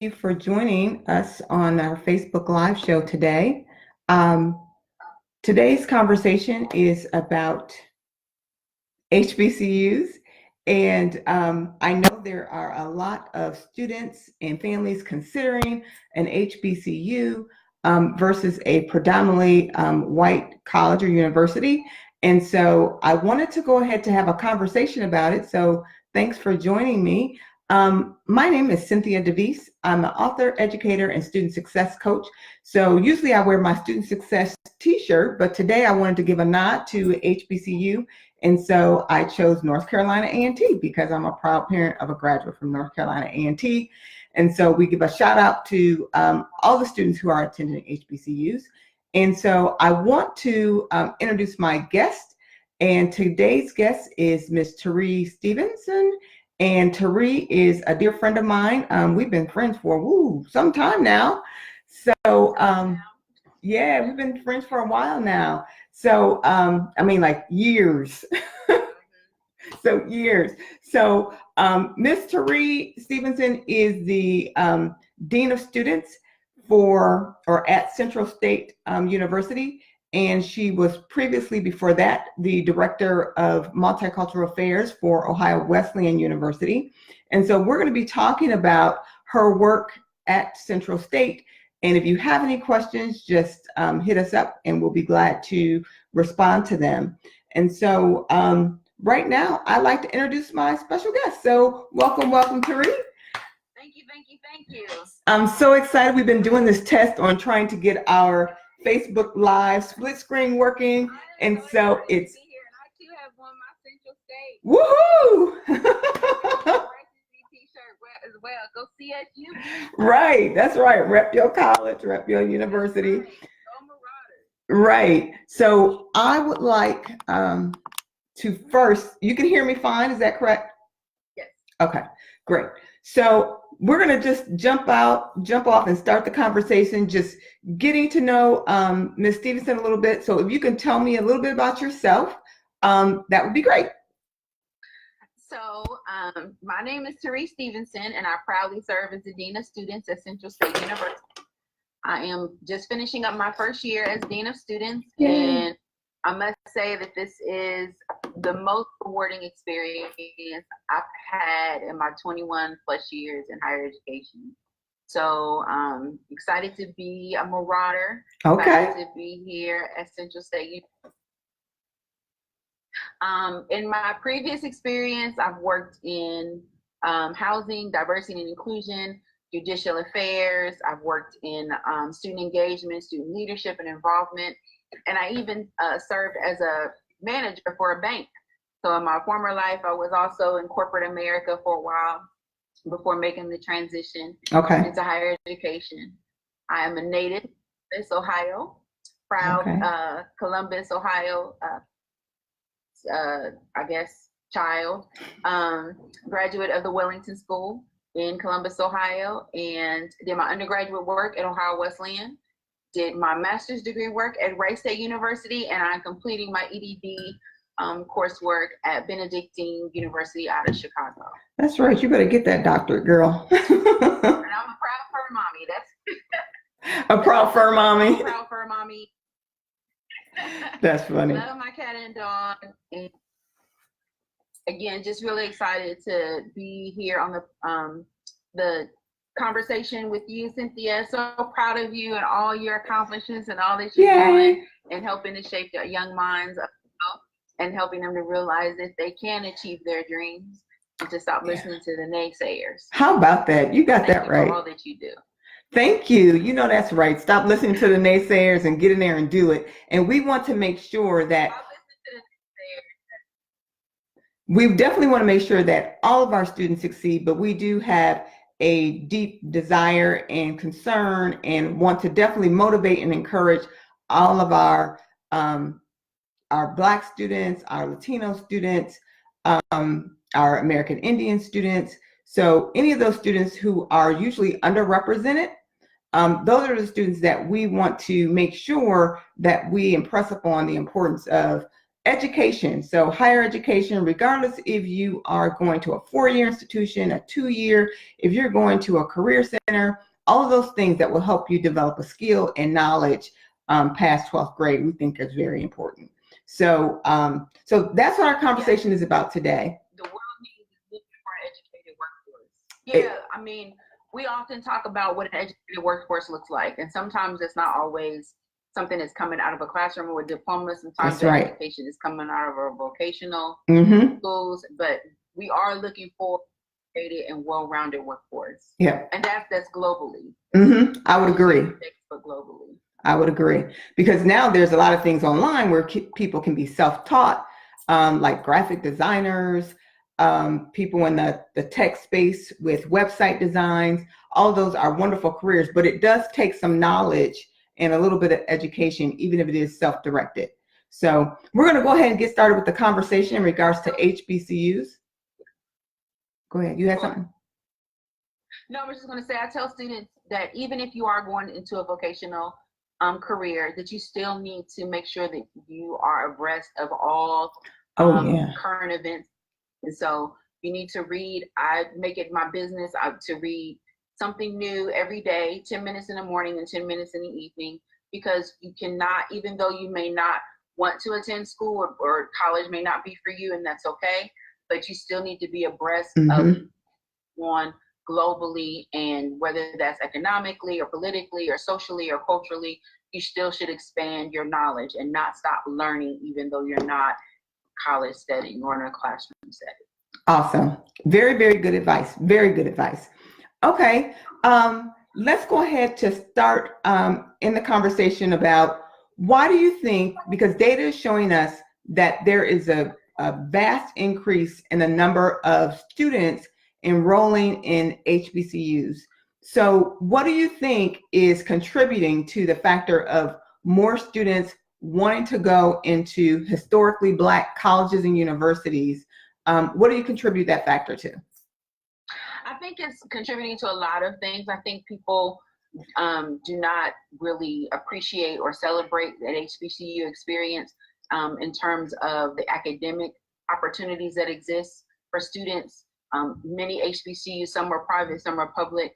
you for joining us on our Facebook Live show today. Um, Today's conversation is about HBCUs, and I know there are a lot of students and families considering an HBCU versus a predominantly white college or university. And so I wanted to go ahead to have a conversation about it. So thanks for joining me. My name is Cynthia DeVese. I'm an author, educator, and student success coach. So usually I wear my student success t-shirt, but today I wanted to give a nod to HBCU. And so I chose North Carolina A&T because I'm a proud parent of a graduate from North Carolina A&T. And so we give a shout out to all the students who are attending HBCUs. And so I want to introduce my guest. And today's guest is Miss Tari Stevenson. And Tari is a dear friend of mine. We've been friends for some time now. So yeah, we've been friends for a while now. So, like years. So years. So Miss Tari Stevenson is the Dean of Students at Central State University. And she was previously, before that, the Director of Multicultural Affairs for Ohio Wesleyan University. And so we're going to be talking about her work at Central State. And if you have any questions, just hit us up and we'll be glad to respond to them. And so right now, I'd like to introduce my special guest. So welcome, Tari. Thank you. I'm so excited. We've been doing this test on trying to get our Facebook Live split screen working. And so it's... I too have won my Central State. Woohoo! T-shirt as well. Go CSU. Right, that's right. Rep your college, rep your university. Right. So I would like to first, you can hear me fine, is that correct? Yes. Okay, great. So we're going to just jump off and start the conversation, just getting to know Ms. Stevenson a little bit. So if you can tell me a little bit about yourself, that would be great. So my name is Tari Stevenson, and I proudly serve as the Dean of Students at Central State University. I am just finishing up my first year as Dean of Students, and I must say that this is the most rewarding experience I've had in my 21 plus years in higher education. So excited to be a marauder. Okay. Excited to be here at Central State University. In my previous experience, I've worked in housing, diversity and inclusion, judicial affairs. I've worked in student engagement, student leadership and involvement. And I even served as a manager for a bank. So in my former life, I was also in corporate America for a while before making the transition into higher education. I am a native of Columbus, Ohio, proud Columbus, Ohio, child, graduate of the Wellington School in Columbus, Ohio, and did my undergraduate work at Ohio Wesleyan. Did my master's degree work at Wright State University, and I'm completing my EDD coursework at Benedictine University out of Chicago. That's right. You better get that doctorate, girl. And I'm a proud fur mommy. That's a proud fur mommy. Proud fur mommy. That's funny. Love my cat and dog. And again, just really excited to be here on the conversation with you, Cynthia. So proud of you and all your accomplishments and all that you're doing and helping to shape the young minds and helping them to realize that they can achieve their dreams and to stop listening to the naysayers. How about that? You got that right. For all that you do. Thank you. You know that's right. Stop listening to the naysayers and get in there and do it. And we want to make sure that we definitely want to make sure that all of our students succeed, but we do have a deep desire and concern and want to definitely motivate and encourage all of our Black students, our Latino students, our American Indian students. So any of those students who are usually underrepresented, those are the students that we want to make sure that we impress upon the importance of education. So higher education, regardless if you are going to a 4-year institution, a 2-year, if you're going to a career center, all of those things that will help you develop a skill and knowledge past 12th grade, we think is very important. So, so that's what our conversation is about today. The world needs is looking for an educated workforce. I mean, we often talk about what an educated workforce looks like, and sometimes it's not always something that's coming out of a classroom or a diploma. Sometimes the education is coming out of our vocational schools, but we are looking for an educated and well-rounded workforce. Yeah, and that's globally. I would agree. But globally. I would agree, because now there's a lot of things online where people can be self-taught, like graphic designers, people in the tech space with website designs. All those are wonderful careers, but it does take some knowledge and a little bit of education, even if it is self-directed. So we're going to go ahead and get started with the conversation in regards to HBCUs. Go ahead. You had something? No, I was just going to say, I tell students that even if you are going into a vocational career, that you still need to make sure that you are abreast of all current events. And so you need to read. I make it my business to read something new every day, 10 minutes in the morning and 10 minutes in the evening, because you cannot, even though you may not want to attend school or college may not be for you, and that's okay, but you still need to be abreast of one globally, and whether that's economically or politically or socially or culturally, you still should expand your knowledge and not stop learning, even though you're not college setting or in a classroom setting. Awesome. Very, very good advice. Very good advice. Okay. Let's go ahead to start in the conversation about why do you think, because data is showing us that there is a vast increase in the number of students enrolling in HBCUs. So what do you think is contributing to the factor of more students wanting to go into historically Black colleges and universities? What do you contribute that factor to? I think it's contributing to a lot of things. I think people do not really appreciate or celebrate an HBCU experience in terms of the academic opportunities that exist for students. Many HBCUs, some are private, some are public.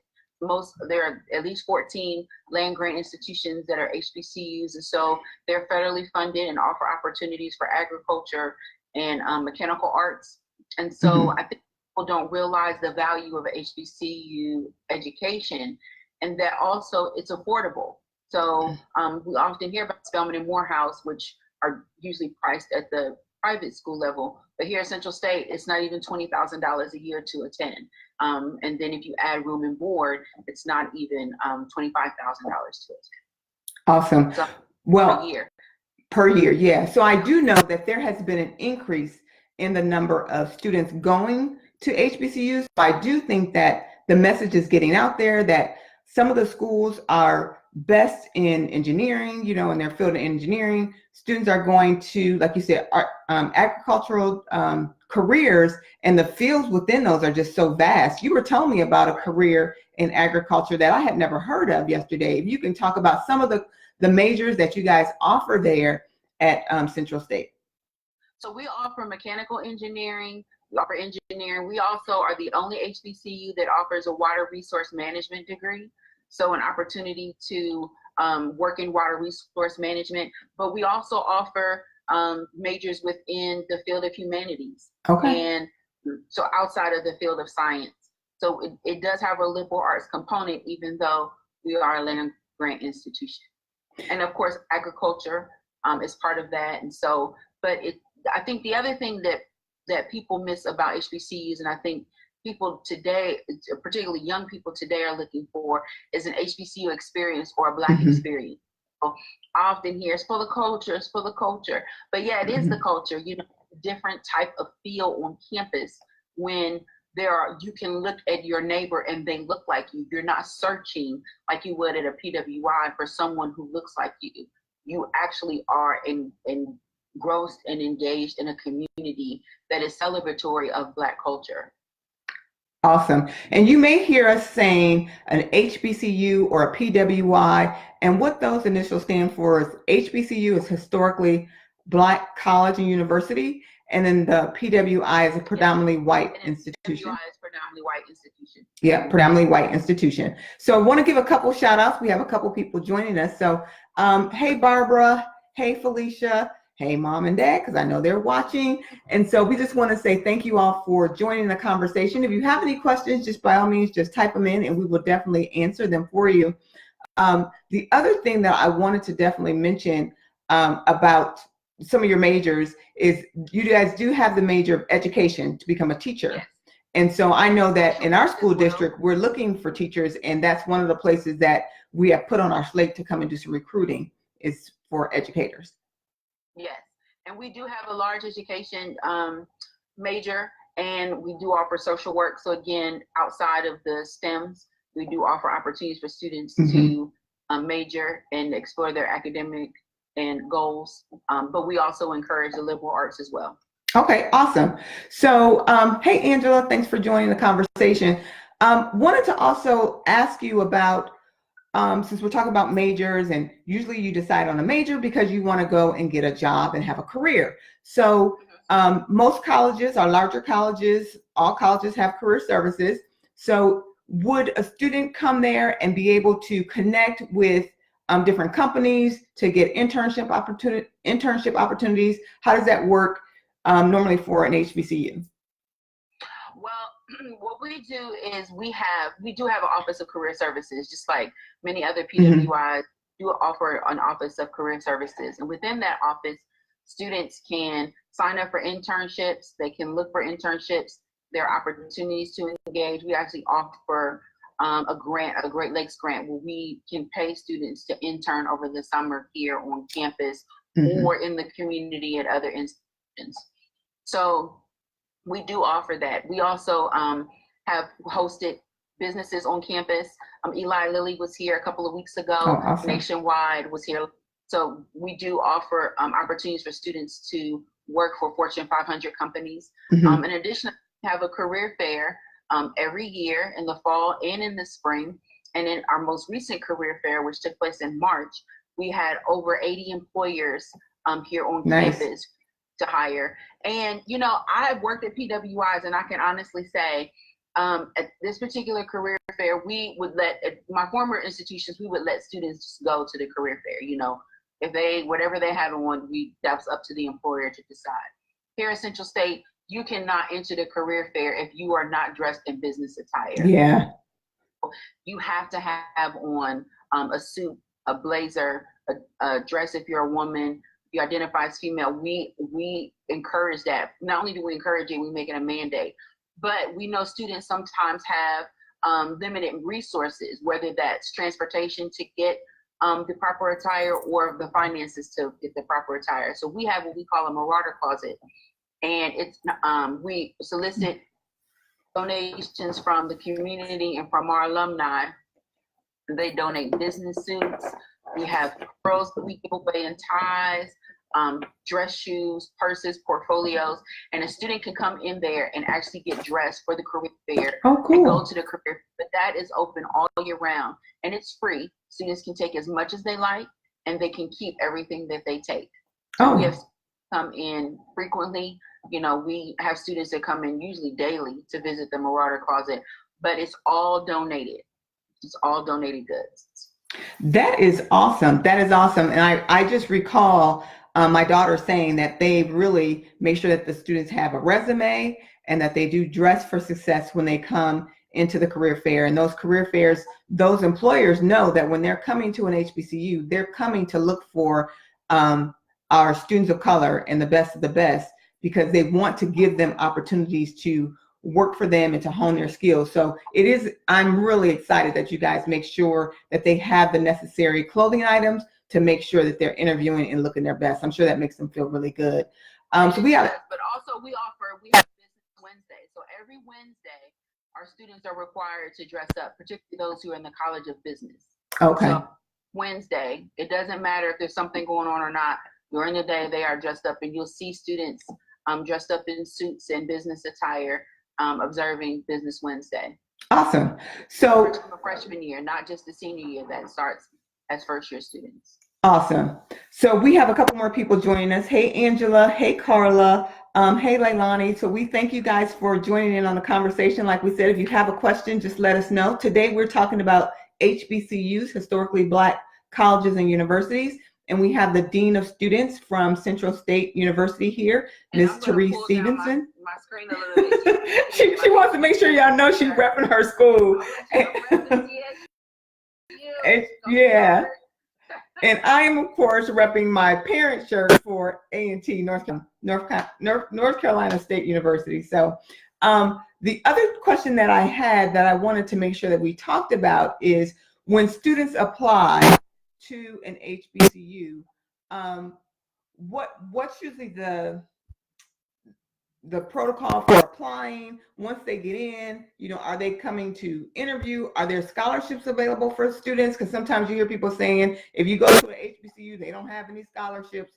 There are at least 14 land grant institutions that are HBCUs, and so they're federally funded and offer opportunities for agriculture and mechanical arts. And so I think people don't realize the value of an HBCU education, and that also it's affordable. So we often hear about Spelman and Morehouse, which are usually priced at the private school level, but here at Central State, it's not even $20,000 a year to attend. And then if you add room and board, it's not even $25,000 to attend. Awesome. So, well, per year, yeah. So I do know that there has been an increase in the number of students going to HBCUs. I do think that the message is getting out there that some of the schools are best in engineering, you know, in their field of engineering. Students are going to, like you said, agricultural careers, and the fields within those are just so vast. You were telling me about a career in agriculture that I had never heard of yesterday. If you can talk about some of the majors that you guys offer there at Central State. So we offer mechanical engineering, we offer engineering. We also are the only HBCU that offers a water resource management degree. So an opportunity to work in water resource management, but we also offer majors within the field of humanities. Okay. And so outside of the field of science. So it does have a liberal arts component, even though we are a land grant institution. And of course, agriculture is part of that. And so, but I think the other thing that people miss about HBCUs, and I think people today, particularly young people today, are looking for is an HBCU experience or a Black experience. So I often hear it's for the culture, it's for the culture. But yeah, it is the culture, you know, different type of feel on campus when you can look at your neighbor and they look like you. You're not searching like you would at a PWI for someone who looks like you. You actually are engrossed and engaged in a community that is celebratory of Black culture. Awesome. And you may hear us saying an HBCU or a PWI, and what those initials stand for is HBCU is historically Black college and university, and then the PWI is a predominantly white institution. PWI is predominantly white institution. Yeah, predominantly white institution. So I want to give a couple shout outs. We have a couple people joining us. So, hey, Barbara. Hey, Felicia. Hey, mom and dad, because I know they're watching. And so we just want to say thank you all for joining the conversation. If you have any questions, just by all means, just type them in and we will definitely answer them for you. The other thing that I wanted to definitely mention about some of your majors is you guys do have the major of education to become a teacher. Yes. And so I know that in our school district, we're looking for teachers, and that's one of the places that we have put on our slate to come and do some recruiting is for educators. Yes, and we do have a large education major, and we do offer social work. So again, outside of the STEMs, we do offer opportunities for students to major and explore their academic and goals. But we also encourage the liberal arts as well. Okay, awesome. So, hey, Angela, thanks for joining the conversation. Wanted to also ask you about, since we're talking about majors, and usually you decide on a major because you want to go and get a job and have a career. So most colleges, our larger colleges, all colleges have career services. So would a student come there and be able to connect with different companies to get internship opportunities? How does that work normally for an HBCU? Well, what we do is we do have an Office of Career Services, just like many other PWIs do offer an Office of Career Services. And within that office, students can sign up for internships. They can look for internships. There are opportunities to engage. We actually offer a grant, a Great Lakes grant, where we can pay students to intern over the summer here on campus or in the community at other institutions. So we do offer that. We also have hosted businesses on campus. Eli Lilly was here a couple of weeks ago. Oh, awesome. Nationwide was here. So we do offer opportunities for students to work for Fortune 500 companies. In addition, we have a career fair every year in the fall and in the spring. And in our most recent career fair, which took place in March, we had over 80 employers here on campus to hire. And, you know, I've worked at PWIs, and I can honestly say at this particular career fair, we would at my former institutions, we would let students just go to the career fair. You know, if whatever they have on, that's up to the employer to decide. Here at Central State, you cannot enter the career fair if you are not dressed in business attire. Yeah. You have to have on a suit, a blazer, a dress if you're a woman, you identify as female. We encourage that. Not only do we encourage it, we make it a mandate. But we know students sometimes have limited resources, whether that's transportation to get the proper attire or the finances to get the proper attire. So we have what we call a marauder closet. And it's we solicit donations from the community and from our alumni. They donate business suits. We have pearls that we give away in ties, dress shoes, purses, portfolios, and a student can come in there and actually get dressed for the career fair. Oh, cool. And go to the career. But that is open all year round, and it's free. Students can take as much as they like, and they can keep everything that they take. Oh. We have come in frequently. You know, we have students that come in usually daily to visit the Marauder Closet, but it's all donated. It's all donated goods. That is awesome. That is awesome. And I just recall my daughter saying that they really make sure that the students have a resume and that they do dress for success when they come into the career fair. And those career fairs, those employers know that when they're coming to an HBCU, they're coming to look for our students of color and the best of the best, because they want to give them opportunities to work for them and to hone their skills. So I'm really excited that you guys make sure that they have the necessary clothing items to make sure that they're interviewing and looking their best. I'm sure that makes them feel really good. So we have, but also we have Business Wednesday. So every Wednesday, our students are required to dress up, particularly those who are in the College of Business. Okay. So Wednesday, it doesn't matter if there's something going on or not. During the day, they are dressed up, and you'll see students dressed up in suits and business attire, observing Business Wednesday. Awesome. So a freshman year, not just the senior year that starts as first year students. Awesome. So we have a couple more people joining us. Hey, Angela. Hey, Carla. Hey, Leilani. So we thank you guys for joining in on the conversation. Like we said, if you have a question, just let us know. Today, we're talking about HBCUs, historically Black colleges and universities. And we have the Dean of Students from Central State University here, Ms. Therese Stevenson. My screen a little bit. she wants to make sure y'all know she's repping her school. Yeah. And I am, of course, repping my parent shirt for A&T, North Carolina State University. So the other question that I had that I wanted to make sure that we talked about is when students apply to an HBCU, what's usually the protocol for applying once they get in? You know, are they coming to interview? Are there scholarships available for students? Because sometimes you hear people saying if you go to an HBCU, they don't have any scholarships,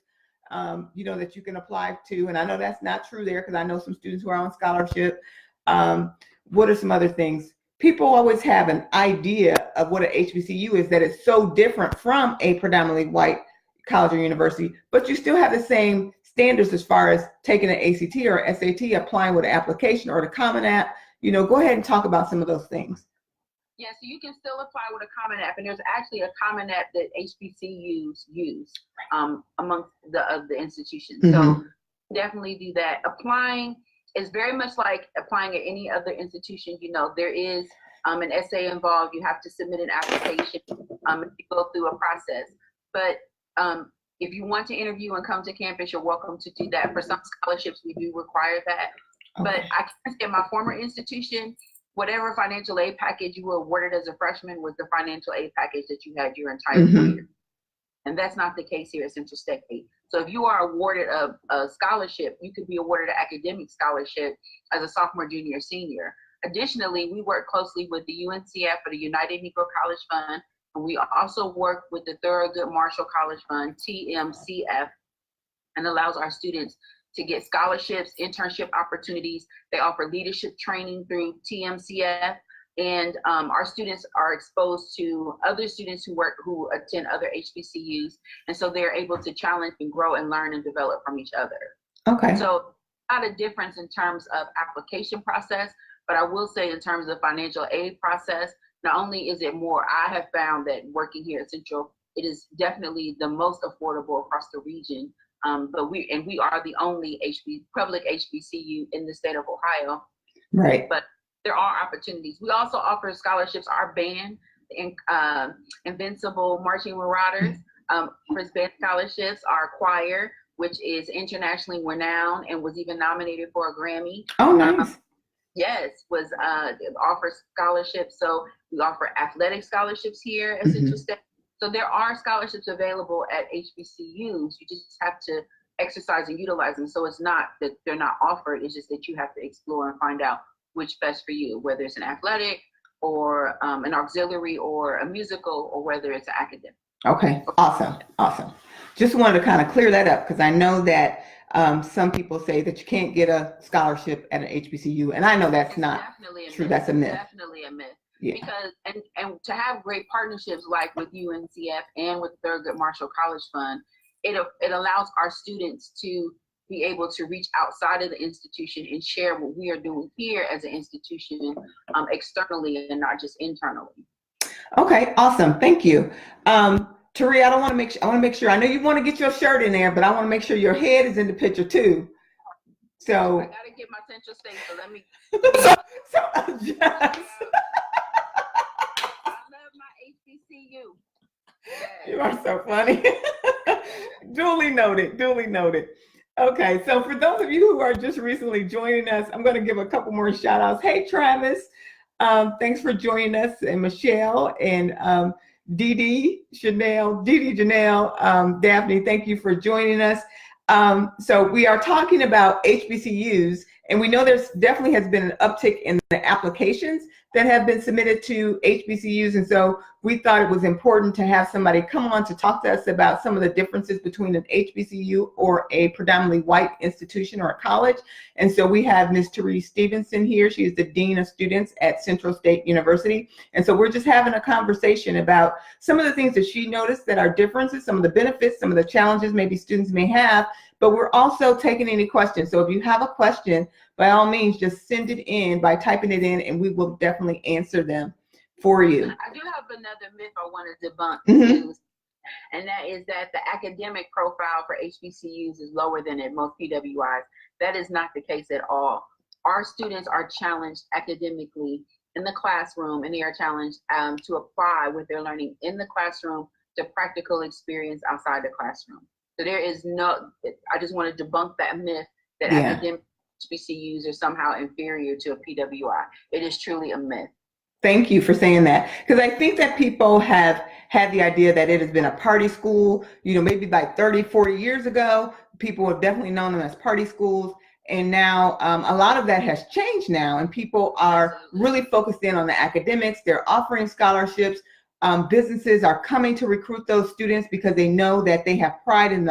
you know, that you can apply to. And I know that's not true there because I know some students who are on scholarship. What are some other things? People always have an idea of what an HBCU is, that it's so different from a predominantly white college or university, but you still have the same standards as far as taking an ACT or SAT, applying with an application or the Common App. You know, go ahead and talk about some of those things. Yeah, so you can still apply with a Common App, and there's actually a Common App that HBCUs use amongst the institutions. So definitely do that. Applying is very much like applying at any other institution. You know, there is an essay involved. You have to submit an application and you go through a process. But if you want to interview and come to campus, you're welcome to do that. For some scholarships, we do require that. Okay. But I can say my former institution, whatever financial aid package you were awarded as a freshman was the financial aid package that you had your entire career. And that's not the case here at Central State. So if you are awarded a scholarship, you could be awarded an academic scholarship as a sophomore, junior, senior. Additionally, we work closely with the UNCF or the United Negro College Fund. And we also work with the Thurgood Marshall College Fund, TMCF, and allows our students to get scholarships, internship opportunities. They offer leadership training through TMCF. And our students are exposed to other students who attend other HBCUs. And so they're able to challenge and grow and learn and develop from each other. Okay. So not a difference in terms of application process, but I will say in terms of financial aid process, not only is it more, I have found that working here at Central, it is definitely the most affordable across the region. But we are the only public HBCU in the state of Ohio. Right. But there are opportunities. We also offer scholarships. Our band, Invincible Marching Marauders, offers band scholarships. Our choir, which is internationally renowned and was even nominated for a Grammy. Oh, nice. Yes, offers scholarships. So we offer athletic scholarships here at Central State. So there are scholarships available at HBCUs. You just have to exercise and utilize them. So it's not that they're not offered. It's just that you have to explore and find out which best for you, whether it's an athletic or an auxiliary or a musical, or whether it's an academic. Okay, awesome. Just wanted to kind of clear that up because I know that some people say that you can't get a scholarship at an HBCU, and I know that's not true. That's a myth. Definitely a myth. Yeah. Because and to have great partnerships like with UNCF and with Thurgood Marshall College Fund, it allows our students to be able to reach outside of the institution and share what we are doing here as an institution externally and not just internally. Okay, awesome. Thank you. Tari, I want to make sure, I know you want to get your shirt in there, but I want to make sure your head is in the picture too. So I got to get my Central State, so let me. so adjust. I love my HBCU. Yes. You are so funny. Duly noted. Okay, so for those of you who are just recently joining us, I'm going to give a couple more shout outs. Hey, Travis, thanks for joining us, and Michelle and Dee Janelle, Daphne, thank you for joining us. So we are talking about HBCUs, and we know there's definitely has been an uptick in the applications. that have been submitted to HBCUs. And so we thought it was important to have somebody come on to talk to us about some of the differences between an HBCU or a predominantly white institution or a college. And so we have Ms. Therese Stevenson here. She is the Dean of Students at Central State University. And so we're just having a conversation about some of the things that she noticed that are differences, some of the benefits, some of the challenges maybe students may have, but we're also taking any questions. So if you have a question, by all means, just send it in by typing it in, and we will definitely answer them for you. I do have another myth I want to debunk, Mm-hmm. and that is that the academic profile for HBCUs is lower than at most PWIs. That is not the case at all. Our students are challenged academically in the classroom, and they are challenged to apply what they're learning in the classroom to practical experience outside the classroom. So there is no, I just want to debunk that myth that academic HBCUs are somehow inferior to a PWI. It is truly a myth. Thank you for saying that, because I think that people have had the idea that it has been a party school, maybe like 30, 40 years ago, people have definitely known them as party schools. And now a lot of that has changed now, and people are really focused in on the academics. They're offering scholarships. Businesses are coming to recruit those students because they know that they have pride in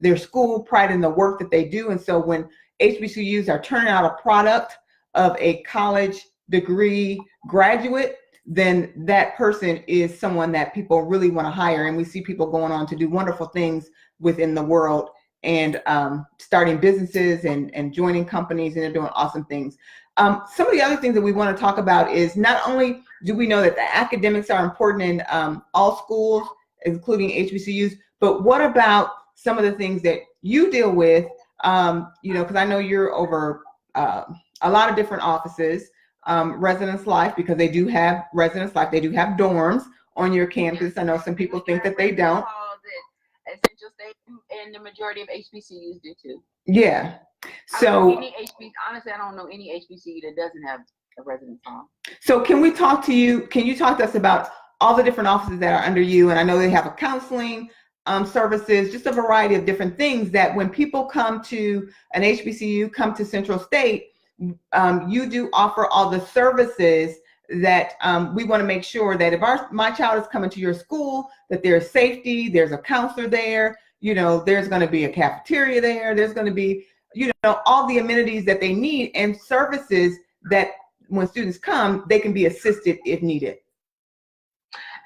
their school, pride in the work that they do. And so when HBCUs are turning out a product of a college degree graduate, then that person is someone that people really want to hire. And we see people going on to do wonderful things within the world and starting businesses and joining companies, and they're doing awesome things. Some of the other things that we want to talk about is not only do we know that the academics are important in all schools, including HBCUs, but what about some of the things that you deal with, because I know you're over a lot of different offices, residence life, because they do have residence life, they do have dorms on your campus. I know some people think that they don't. At Central State, and the majority of HBCUs do too. Yeah. So honestly, I don't know any HBCU that doesn't have a residence hall. So can you talk to us about all the different offices that are under you? And I know they have a counseling services, just a variety of different things that when people come to an HBCU, come to Central State, you do offer all the services that we want to make sure that if my child is coming to your school, that there's safety, there's a counselor there, there's going to be a cafeteria there, there's going to be, all the amenities that they need and services that when students come, they can be assisted if needed.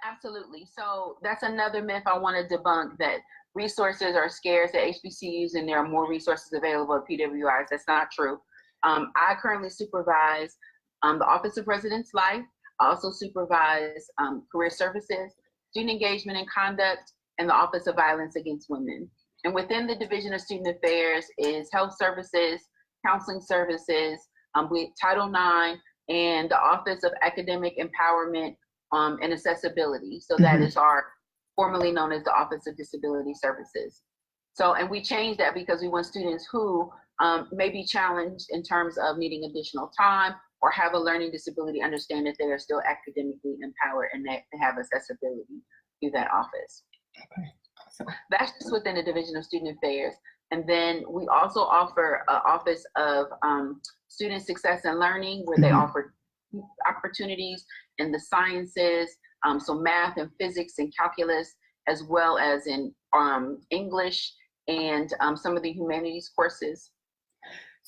Absolutely. So that's another myth I want to debunk, that resources are scarce at HBCUs and there are more resources available at PWIs. That's not true. I currently supervise the Office of Residence Life. I also supervise career services, student engagement and conduct, and the Office of Violence Against Women. And within the Division of Student Affairs is health services, counseling services, with Title IX, and the Office of Academic Empowerment and Accessibility. So that is formerly known as the Office of Disability Services. So, and we changed that because we want students who may be challenged in terms of needing additional time or have a learning disability understand that they are still academically empowered and that they have accessibility through that office. Okay. Awesome. That's just within the Division of Student Affairs. And then we also offer an Office of Student Success and Learning, where they offer opportunities in the sciences, so math and physics and calculus, as well as in English and some of the humanities courses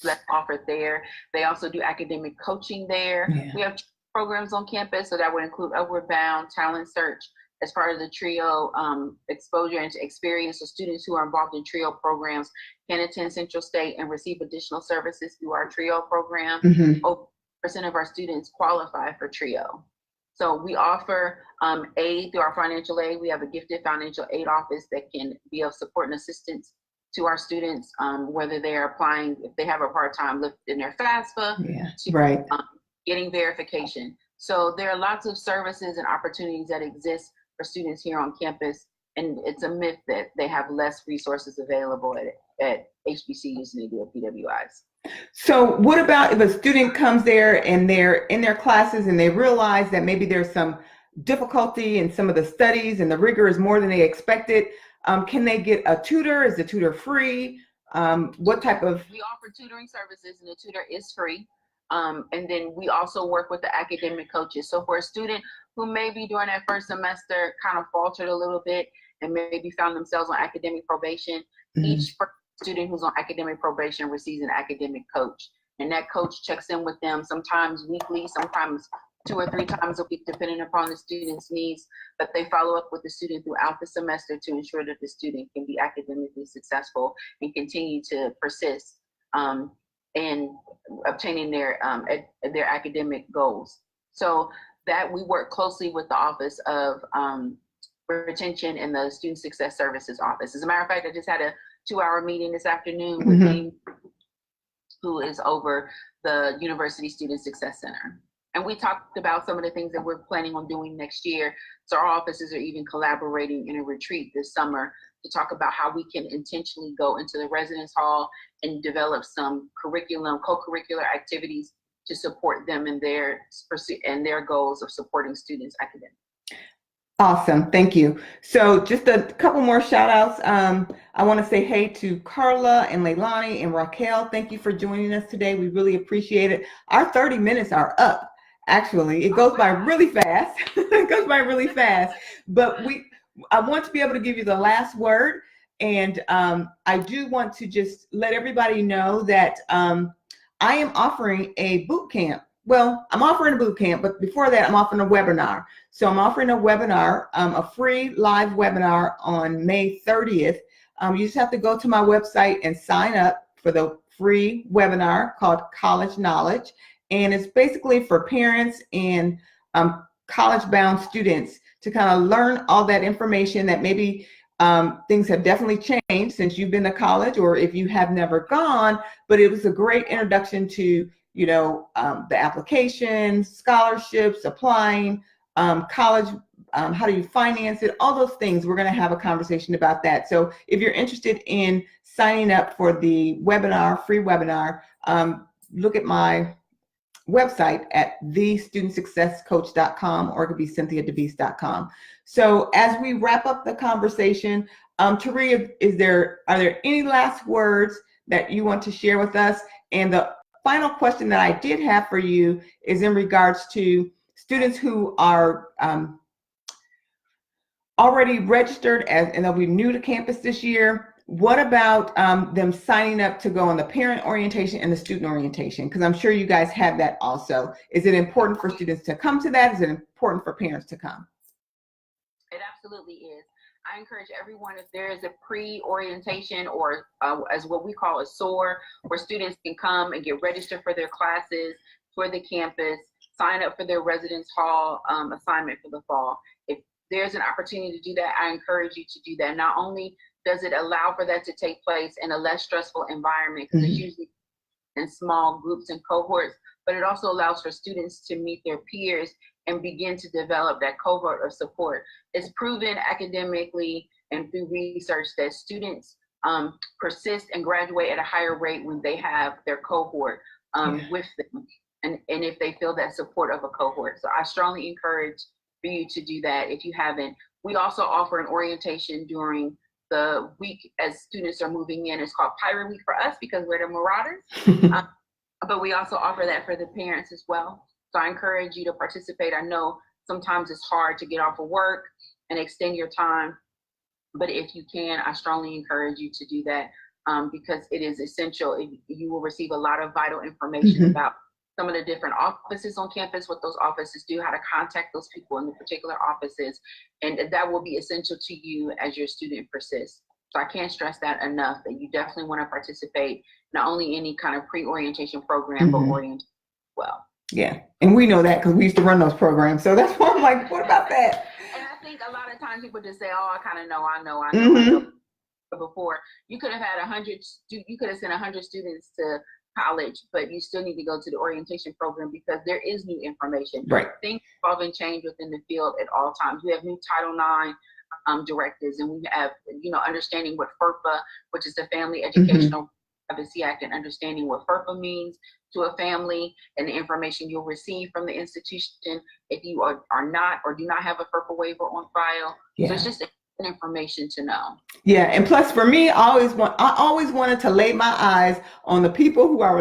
that's offered there. They also do academic coaching there. Yeah. We have programs on campus, so that would include Upward Bound, Talent Search, as part of the TRIO exposure and experience. So students who are involved in TRIO programs can attend Central State and receive additional services through our TRIO program. Over 50% of our students qualify for TRIO. So we offer aid through our financial aid. We have a gifted financial aid office that can be of support and assistance to our students, whether they're applying, if they have a part-time lift in their FAFSA, getting verification. So there are lots of services and opportunities that exist for students here on campus, and it's a myth that they have less resources available at HBCUs than they do at PWIs. So what about if a student comes there and they're in their classes and they realize that maybe there's some difficulty in some of the studies and the rigor is more than they expected? Can they get a tutor? Is the tutor free? What type of? We offer tutoring services, and the tutor is free. And then we also work with the academic coaches. So for a student who maybe during that first semester kind of faltered a little bit and maybe found themselves on academic probation, each student who's on academic probation receives an academic coach. And that coach checks in with them sometimes weekly, sometimes 2 or 3 times a week, depending upon the student's needs. But they follow up with the student throughout the semester to ensure that the student can be academically successful and continue to persist in obtaining their academic goals. So that we work closely with the Office of Retention and the Student Success Services Office. As a matter of fact, I just had a 2-hour meeting this afternoon with Dean, who is over the University Student Success Center. And we talked about some of the things that we're planning on doing next year. So our offices are even collaborating in a retreat this summer to talk about how we can intentionally go into the residence hall and develop some co-curricular activities to support them in their pursuit and their goals of supporting students academically. Awesome, thank you. So just a couple more shout outs. I want to say hey to Carla and Leilani and Raquel. Thank you for joining us today. We really appreciate it. Our 30 minutes are up. Actually, it goes by really fast. It goes by really fast. But I want to be able to give you the last word. And I do want to just let everybody know that I am offering a boot camp. Well, I'm offering a boot camp, but before that, I'm offering a webinar. So I'm offering a webinar, a free live webinar on May 30th. You just have to go to my website and sign up for the free webinar called College Knowledge. And it's basically for parents and college-bound students to kind of learn all that information that maybe things have definitely changed since you've been to college, or if you have never gone, but it was a great introduction to the applications, scholarships, applying, college, how do you finance it, all those things. We're going to have a conversation about that. So if you're interested in signing up for the webinar, free webinar, look at my website at thestudentsuccesscoach.com, or it could be cynthiadevese.com. So as we wrap up the conversation, Taria, are there any last words that you want to share with us? And the final question that I did have for you is in regards to students who are already registered and they'll be new to campus this year. What about them signing up to go on the parent orientation and the student orientation? Because I'm sure you guys have that also. Is it important for students to come to that? Is it important for parents to come? It absolutely is. I encourage everyone, if there is a pre-orientation or as what we call a SOAR, where students can come and get registered for their classes, for the campus, sign up for their residence hall assignment for the fall. If there's an opportunity to do that, I encourage you to do that. Not only does it allow for that to take place in a less stressful environment, because it's usually in small groups and cohorts, but it also allows for students to meet their peers and begin to develop that cohort of support. It's proven academically and through research that students persist and graduate at a higher rate when they have their cohort with them, and if they feel that support of a cohort. So I strongly encourage for you to do that if you haven't. We also offer an orientation during the week as students are moving in. It's called Pirate Week for us because we're the Marauders, but we also offer that for the parents as well. So I encourage you to participate. I know sometimes it's hard to get off of work and extend your time, but if you can, I strongly encourage you to do that because it is essential. You will receive a lot of vital information about some of the different offices on campus, what those offices do, how to contact those people in the particular offices, and that will be essential to you as your student persists. So I can't stress that enough, that you definitely want to participate, not only any kind of pre-orientation program, but orientation as well. Yeah, and we know that because we used to run those programs. So that's why I'm like, what about that? And I think a lot of times people just say, oh, I kind of know, I know. Before, you could have had 100, you could have sent 100 students to college, but you still need to go to the orientation program because there is new information. Right. Things evolve and change within the field at all times. We have new Title IX directives, and we have, understanding what FERPA, which is the Family Educational Privacy Act, and understanding what FERPA means to a family and the information you'll receive from the institution if you are not or do not have a FERPA waiver on file. So it's just information to know. Yeah, and plus for me, I always wanted to lay my eyes on the people who I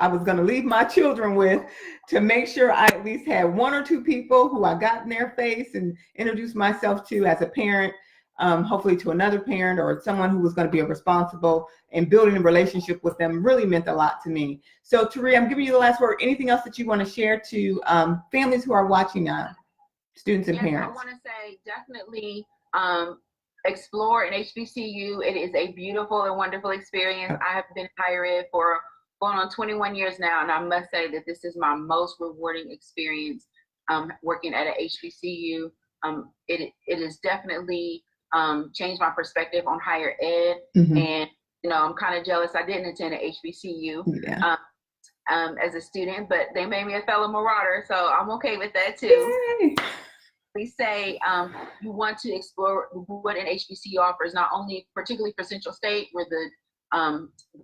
was going to leave my children with, to make sure I at least had one or two people who I got in their face and introduced myself to as a parent, hopefully to another parent or someone who was going to be responsible, and building a relationship with them really meant a lot to me. So Tari, I'm giving you the last word. Anything else that you want to share to families who are watching now, students and parents? I want to say definitely explore an HBCU. It is a beautiful and wonderful experience. I have been higher ed for going on 21 years now, and I must say that this is my most rewarding experience working at an HBCU. It has definitely changed my perspective on higher ed, and I'm kind of jealous I didn't attend an HBCU as a student, but they made me a fellow Marauder, so I'm okay with that too. Yay. We say you want to explore what an HBCU offers, not only particularly for Central State, we're the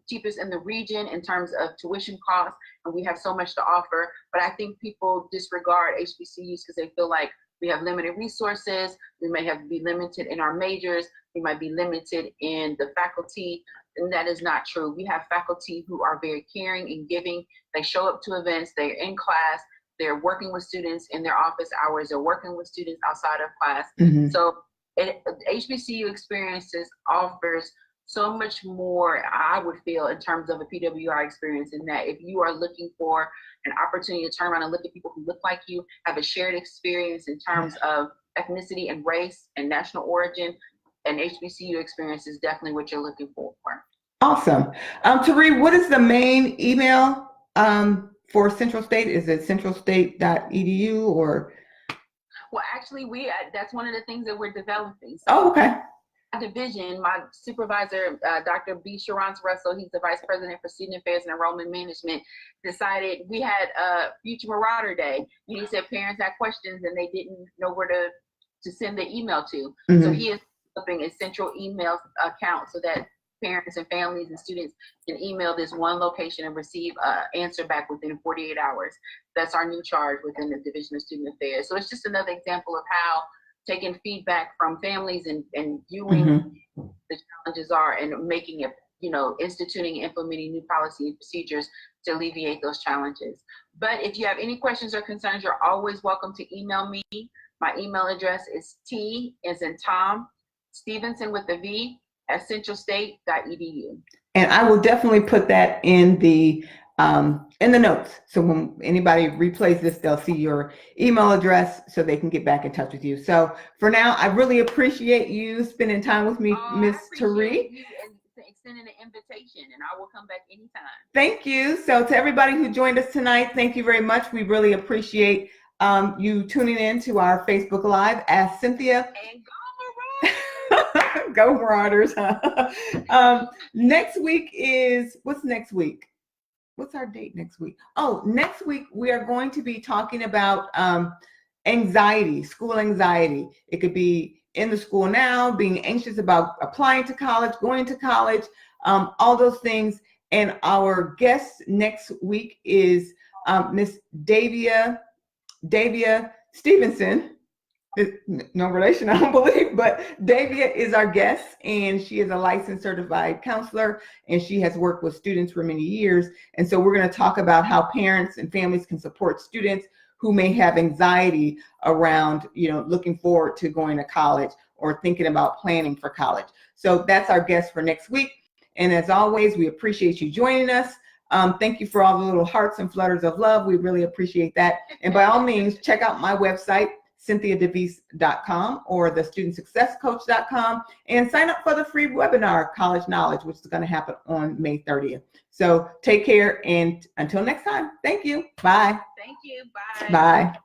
cheapest in the region in terms of tuition costs, and we have so much to offer, but I think people disregard HBCUs because they feel like we have limited resources, we may have to be limited in our majors, we might be limited in the faculty, and that is not true. We have faculty who are very caring and giving. They show up to events, they're in class, they're working with students in their office hours, they're working with students outside of class. So HBCU experiences offers so much more, I would feel, in terms of a PWI experience, in that if you are looking for an opportunity to turn around and look at people who look like you, have a shared experience in terms of ethnicity and race and national origin, an HBCU experience is definitely what you're looking for. Awesome. Tari, what is the main email for Central State? Is it centralstate.edu or? Well, actually, that's one of the things that we're developing. So oh, okay. Division, my supervisor, Dr. B. Sharance Russell, he's the vice president for student affairs and enrollment management, decided we had a Future Marauder Day. He said parents had questions and they didn't know where to send the email to. So he is developing a central email account so that parents and families and students can email this one location and receive an answer back within 48 hours. That's our new charge within the Division of Student Affairs. So it's just another example of how taking feedback from families and viewing the challenges are and making it, instituting and implementing new policy and procedures to alleviate those challenges. But if you have any questions or concerns, you're always welcome to email me. My email address is T as in Tom, Stevenson with a V, at centralstate.edu. And I will definitely put that in the notes. So when anybody replays this, they'll see your email address so they can get back in touch with you. So for now, I really appreciate you spending time with me, Miss Tari. Extending an invitation, and I will come back anytime. Thank you. So to everybody who joined us tonight, thank you very much. We really appreciate you tuning in to our Facebook Live. Ask Cynthia. And go Marauders. Next week is, what's next week? What's our date next week? Oh, next week we are going to be talking about anxiety, school anxiety. It could be in the school now, being anxious about applying to college, going to college, all those things. And our guest next week is Miss Davia Stevenson. No relation, I don't believe, but Davia is our guest, and she is a licensed certified counselor, and she has worked with students for many years. And so we're going to talk about how parents and families can support students who may have anxiety around, looking forward to going to college or thinking about planning for college. So that's our guest for next week. And as always, we appreciate you joining us. Thank you for all the little hearts and flutters of love. We really appreciate that. And by all means, check out my website, CynthiaDeVese.com or theStudentSuccessCoach.com, and sign up for the free webinar, College Knowledge, which is going to happen on May 30th. So take care, and until next time, thank you. Bye. Thank you. Bye. Bye.